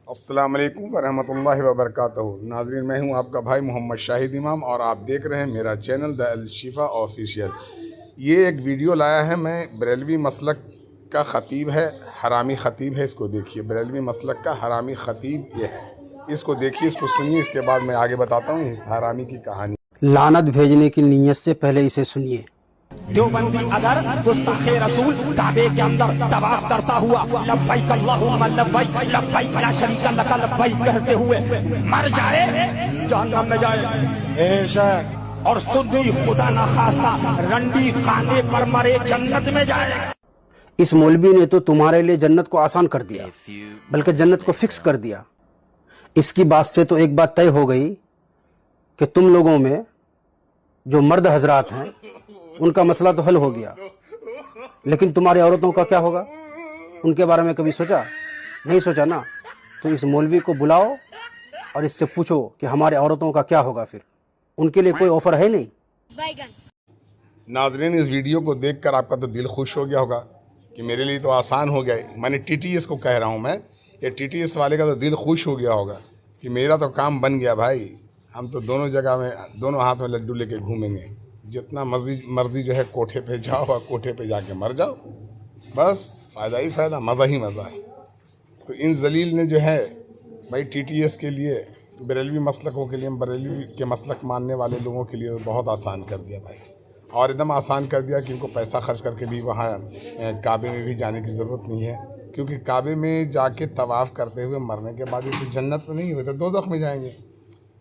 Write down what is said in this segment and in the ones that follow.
السلام علیکم ورحمۃ اللہ وبرکاتہ۔ ناظرین، میں ہوں آپ کا بھائی محمد شاہد امام اور آپ دیکھ رہے ہیں میرا چینل دا الشفا آفیشیل۔ یہ ایک ویڈیو لایا ہے میں، بریلوی مسلک کا خطیب ہے، حرامی خطیب ہے، اس کو دیکھیے۔ بریلوی مسلک کا حرامی خطیب یہ ہے، اس کو دیکھیے، اس کو سنیے، اس کے بعد میں آگے بتاتا ہوں اس حرامی کی کہانی۔ لعنت بھیجنے کی نیت سے پہلے اسے سنیے۔ دیوبندی اگر گستاخ رسول کعبے کے اندر طواف کرتا ہوا لبیک اللہم لبیک لبیک لا شریک لک لبیک کہتے ہوئے مر جائے، جہنم میں جائے بے شک، اور سنی خدا نخواستہ رنڈی خانے پر مرے جنت میں جائے۔ اس مولوی نے تو تمہارے لیے جنت کو آسان کر دیا، بلکہ جنت کو فکس کر دیا۔ اس کی بات سے تو ایک بات طے ہو گئی کہ تم لوگوں میں جو مرد حضرات ہیں ان کا مسئلہ تو حل ہو گیا، لیکن تمہاری عورتوں کا کیا ہوگا؟ ان کے بارے میں کبھی سوچا؟ نہیں سوچا نا؟ تو اس مولوی کو بلاؤ اور اس سے پوچھو کہ ہمارے عورتوں کا کیا ہوگا۔ پھر ان کے لیے کوئی آفر ہے نہیں۔ ناظرین، اس ویڈیو کو دیکھ کر آپ کا تو دل خوش ہو گیا ہوگا کہ میرے لیے تو آسان ہو گیا۔ میں نے ٹی ٹی ایس کو کہہ رہا ہوں، میں یہ ٹی ٹی ایس والے کا تو دل خوش ہو گیا ہوگا کہ میرا تو کام بن گیا بھائی، ہم تو دونوں جگہ میں دونوں ہاتھ میں لڈو لے کے گھومیں گے، جتنا مرضی جو ہے کوٹھے پہ جاؤ اور کوٹھے پہ جا کے مر جاؤ، بس فائدہ ہی فائدہ، مزہ ہی مزہ ہے۔ تو ان ذلیل نے جو ہے بھائی ٹی ٹی ایس کے لیے، بریلوی مسلکوں کے لیے، بریلوی کے مسلک ماننے والے لوگوں کے لیے بہت آسان کر دیا بھائی، اور ایک دم آسان کر دیا کہ ان کو پیسہ خرچ کر کے بھی وہاں کعبے میں بھی جانے کی ضرورت نہیں ہے، کیونکہ کعبے میں جا کے طواف کرتے ہوئے مرنے کے بعد یہ تو جنت میں نہیں ہوتے، دوزخ میں جائیں گے،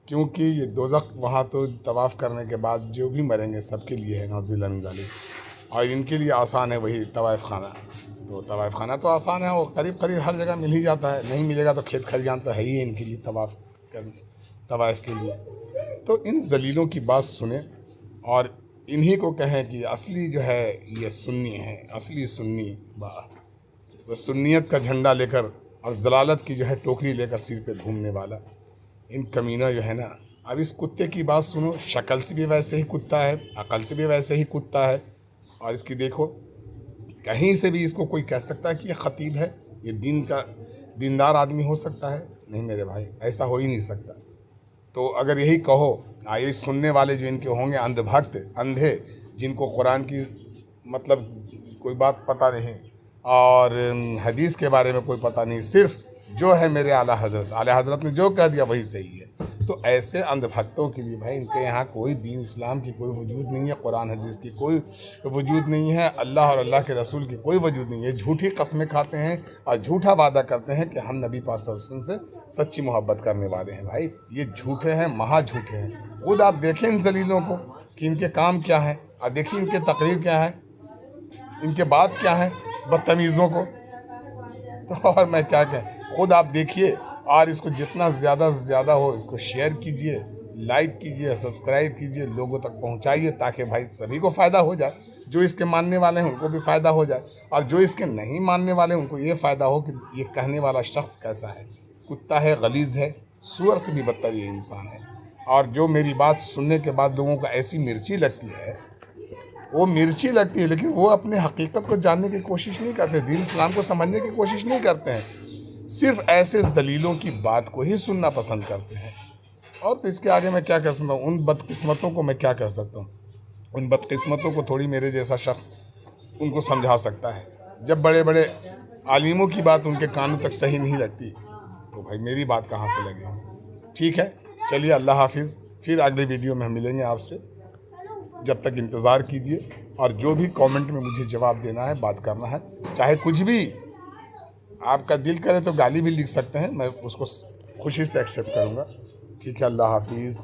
کیونکہ یہ دوزخ وہاں تو طواف کرنے کے بعد جو بھی مریں گے سب کے لیے ہے، نعوذ باللہ من ذالک، اور ان کے لیے آسان ہے وہی طواف خانہ۔ تو طواف خانہ تو آسان ہے، وہ قریب قریب ہر جگہ مل ہی جاتا ہے، نہیں ملے گا تو کھیت کھلیان تو ہے ہی ان کے لیے طواف کے لیے۔ تو ان ذلیلوں کی بات سنیں اور انہی کو کہیں کہ اصلی جو ہے یہ سنی ہے، اصلی سنی، وہ سنیت کا جھنڈا لے کر اور ضلالت کی جو ہے ٹوکری لے کر سر پہ گھومنے والا ان کمینہ جو ہے نا۔ اب اس کتے کی بات سنو، شکل سے بھی ویسے ہی کتا ہے، عقل سے بھی ویسے ہی کتا ہے، اور اس کی دیکھو، کہیں سے بھی اس کو کوئی کہہ سکتا ہے کہ یہ خطیب ہے، یہ دیندار آدمی ہو سکتا ہے؟ نہیں میرے بھائی، ایسا ہو ہی نہیں سکتا۔ تو اگر یہی کہو، یہ سننے والے جو ان کے ہوں گے اندھ بھکت، اندھے، جن کو قرآن کی مطلب کوئی بات پتہ نہیں اور حدیث کے بارے میں کوئی پتہ نہیں، صرف جو ہے میرے اعلیٰ حضرت نے جو کہہ دیا وہی صحیح ہے، تو ایسے اندھ بھکتوں کے لیے بھائی ان کے یہاں کوئی دین اسلام کی کوئی وجود نہیں ہے، قرآن حدیث کی کوئی وجود نہیں ہے، اللہ اور اللہ کے رسول کی کوئی وجود نہیں ہے۔ جھوٹی قسمیں کھاتے ہیں اور جھوٹا وعدہ کرتے ہیں کہ ہم نبی پاک صلی اللہ علیہ وسلم سے سچی محبت کرنے والے ہیں۔ بھائی یہ جھوٹے ہیں، مہا جھوٹے ہیں۔ خود آپ دیکھیں ان ذلیلوں کو کہ ان کے کام کیا ہیں، اور دیکھیں ان کے تقریر کیا ہے، ان کے بات کیا ہے، بدتمیزوں کو۔ تو اور میں کیا کہیں، خود آپ دیکھیے، اور اس کو جتنا زیادہ سے زیادہ ہو اس کو شیئر کیجئے، لائک کیجئے، سبسکرائب کیجئے، لوگوں تک پہنچائیے، تاکہ بھائی سبھی کو فائدہ ہو جائے، جو اس کے ماننے والے ہیں ان کو بھی فائدہ ہو جائے، اور جو اس کے نہیں ماننے والے ہیں ان کو یہ فائدہ ہو کہ یہ کہنے والا شخص کیسا ہے، کتا ہے، غلیظ ہے، سور سے بھی بدتر یہ انسان ہے۔ اور جو میری بات سننے کے بعد لوگوں کو ایسی مرچی لگتی ہے، وہ مرچی لگتی ہے، لیکن وہ اپنے حقیقت کو جاننے کی کوشش نہیں کرتے، دین اسلام کو سمجھنے کی کوشش نہیں کرتے ہیں، صرف ایسے ذلیلوں کی بات کو ہی سننا پسند کرتے ہیں۔ اور تو اس کے آگے میں کیا کر سکتا ہوں، ان بدقسمتوں کو میں کیا کر سکتا ہوں، ان بدقسمتوں کو تھوڑی میرے جیسا شخص ان کو سمجھا سکتا ہے۔ جب بڑے بڑے عالموں کی بات ان کے کانوں تک صحیح نہیں لگتی تو بھائی میری بات کہاں سے لگے؟ ٹھیک ہے، چلیے، اللہ حافظ، پھر اگلے ویڈیو میں ہم ملیں گے آپ سے، جب تک انتظار کیجئے، اور جو بھی کامنٹ میں مجھے جواب دینا ہے، بات کرنا ہے، چاہے کچھ بھی آپ کا دل کرے تو گالی بھی لکھ سکتے ہیں، میں اس کو خوشی سے ایکسیپٹ کروں گا۔ ٹھیک ہے، اللہ حافظ۔